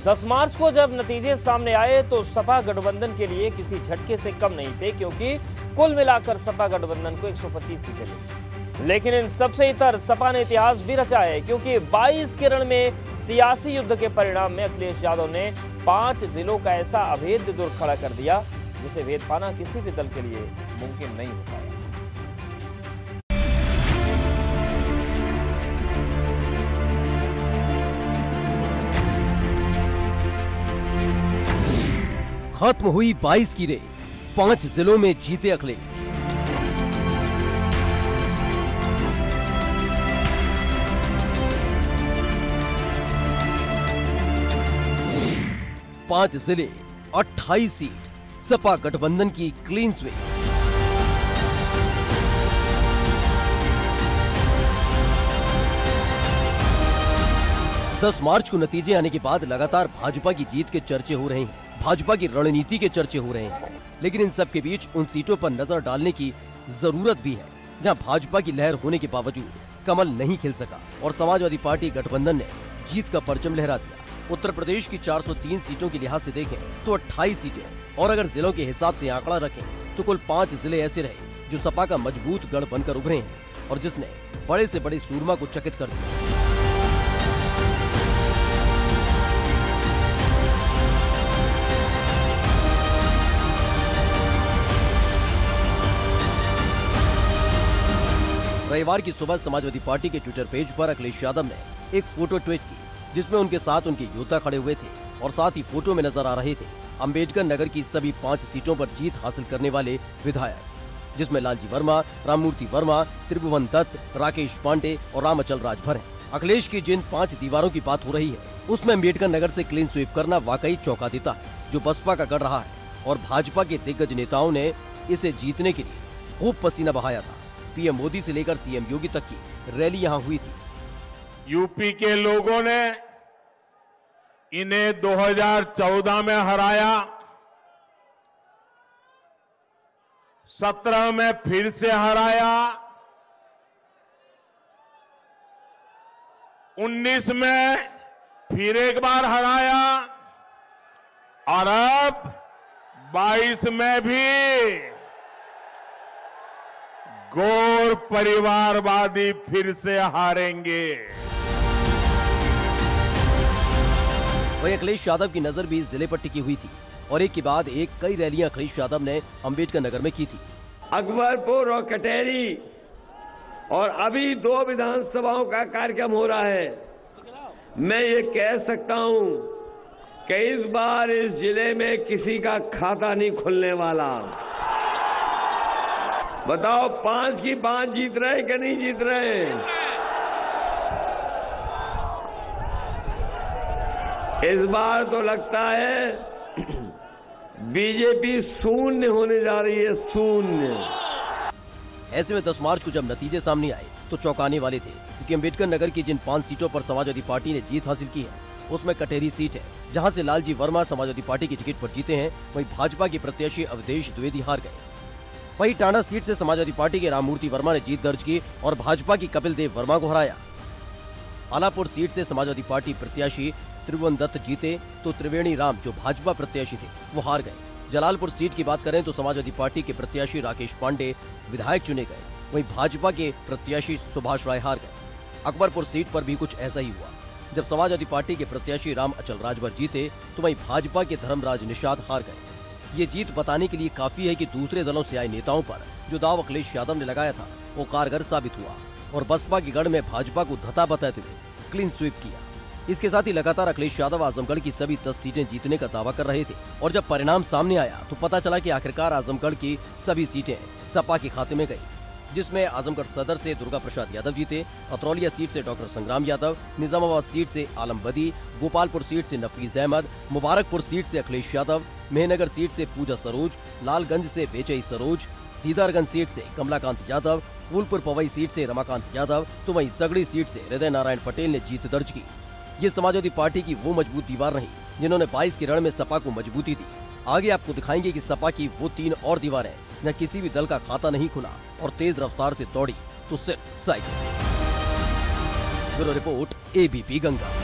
10 मार्च को जब नतीजे सामने आए तो सपा गठबंधन के लिए किसी झटके से कम नहीं थे, क्योंकि कुल मिलाकर सपा गठबंधन को 125 सीटें मिली। लेकिन इन सबसे इतर सपा ने इतिहास भी रचा है, क्योंकि 22 के रण में सियासी युद्ध के परिणाम में अखिलेश यादव ने 5 जिलों का ऐसा अभेद्य दुर्ग खड़ा कर दिया जिसे भेद पाना किसी भी दल के लिए मुमकिन नहीं हो पाया। खत्म हुई 22 की रेस, 5 जिलों में जीते अखिलेश। पांच जिले, 28 सीट, सपा गठबंधन की क्लीन स्वीप। दस मार्च को नतीजे आने के बाद लगातार भाजपा की जीत के चर्चे हो रहे हैं, भाजपा की रणनीति के चर्चे हो रहे हैं। लेकिन इन सब के बीच उन सीटों पर नजर डालने की जरूरत भी है जहां भाजपा की लहर होने के बावजूद कमल नहीं खिल सका और समाजवादी पार्टी गठबंधन ने जीत का परचम लहरा दिया। उत्तर प्रदेश की 403 सीटों के लिहाज से देखें तो 28 सीटें और अगर जिलों के हिसाब से आंकड़ा रखें तो कुल 5 जिले ऐसे रहे जो सपा का मजबूत गढ़ बनकर उभरे हैं और जिसने बड़े से बड़े सूरमा को चकित कर दिया। रविवार की सुबह समाजवादी पार्टी के ट्विटर पेज पर अखिलेश यादव ने एक फोटो ट्वीट की जिसमें उनके साथ उनके योद्धा खड़े हुए थे और साथ ही फोटो में नजर आ रहे थे अंबेडकर नगर की सभी 5 सीटों पर जीत हासिल करने वाले विधायक, जिसमें लालजी वर्मा, राममूर्ति वर्मा, त्रिभुवन दत्त, राकेश पांडे और रामअचल राजभर हैं। अखिलेश की जिन 5 दीवारों की बात हो रही है उसमें अंबेडकर नगर से क्लीन स्वीप करना वाकई चौंका देता है, जो बसपा का गढ़ रहा है और भाजपा के दिग्गज नेताओं ने इसे जीतने के लिए खूब पसीना बहाया था। पीएम मोदी से लेकर सीएम योगी तक की रैली यहाँ हुई थी। यूपी के लोगों ने इन्हें 2014 में हराया, 17 में फिर से हराया, 19 में फिर एक बार हराया और अब 22 में भी गौर परिवारवादी फिर से हारेंगे। वही अखिलेश यादव की नजर भी इस जिले पर टिकी हुई थी और एक के बाद एक कई रैलियां अखिलेश यादव ने अंबेडकर नगर में की थी। अकबरपुर और कटेरी और अभी 2 विधानसभाओं का कार्यक्रम हो रहा है। मैं ये कह सकता हूं कि इस बार इस जिले में किसी का खाता नहीं खुलने वाला। बताओ 5 की 5 जीत रहे कि नहीं जीत रहे? इस बार तो लगता है बीजेपी शून्य होने जा रही है, शून्य। ऐसे में 10 मार्च को जब नतीजे सामने आए तो चौंकाने वाले थे, क्योंकि अंबेडकर नगर की जिन 5 सीटों पर समाजवादी पार्टी ने जीत हासिल की है उसमें कटेरी सीट है जहां से लालजी वर्मा समाजवादी पार्टी की टिकट पर जीते हैं, वहीं भाजपा के प्रत्याशी अवधेश द्विवेदी हार गए। वहीं टांडा सीट से समाजवादी पार्टी के राममूर्ति वर्मा ने जीत दर्ज की और भाजपा की कपिल देव वर्मा को हराया। आलापुर सीट से समाजवादी पार्टी प्रत्याशी त्रिभुवन दत्त जीते तो त्रिवेणी राम जो भाजपा प्रत्याशी थे वो हार गए। जलालपुर सीट की बात करें तो समाजवादी पार्टी के प्रत्याशी राकेश पांडे विधायक चुने गए, वहीं भाजपा के प्रत्याशी सुभाष राय हार गए। अकबरपुर सीट पर भी कुछ ऐसा ही हुआ, जब समाजवादी पार्टी के प्रत्याशी रामअचल राजभर जीते तो वहीं भाजपा के धर्मराज निषाद हार गए। ये जीत बताने के लिए काफी है कि दूसरे दलों से आए नेताओं पर जो दाव अखिलेश यादव ने लगाया था वो कारगर साबित हुआ और बसपा के गढ़ में भाजपा को धता बताते हुए क्लीन स्वीप किया। इसके साथ ही लगातार अखिलेश यादव आजमगढ़ की सभी 10 सीटें जीतने का दावा कर रहे थे और जब परिणाम सामने आया तो पता चला कि आखिरकार आजमगढ़ की सभी सीटें सपा के खाते में गई, जिसमें आजमगढ़ सदर से दुर्गा प्रसाद यादव जीते, अतरौलिया सीट से डॉक्टर संग्राम यादव, निजामाबाद सीट से आलम बदी, गोपालपुर सीट से नफीस अहमद, मुबारकपुर सीट से अखिलेश यादव, मेहनगर सीट से पूजा सरोज, लालगंज से बेचई सरोज, दीदारगंज सीट से कमलाकांत यादव, फूलपुर पवई सीट से रमाकांत यादव तो वहीं सगड़ी सीट से हृदय नारायण पटेल ने जीत दर्ज की। ये समाजवादी पार्टी की वो मजबूत दीवार रही जिन्होंने 22 के रण में सपा को मजबूती दी। आगे आपको दिखाएंगे कि सपा की वो 3 और दीवारें न किसी भी दल का खाता नहीं खुला और तेज रफ्तार से दौड़ी तो सिर्फ cycle. Bureau report, ABP Ganga.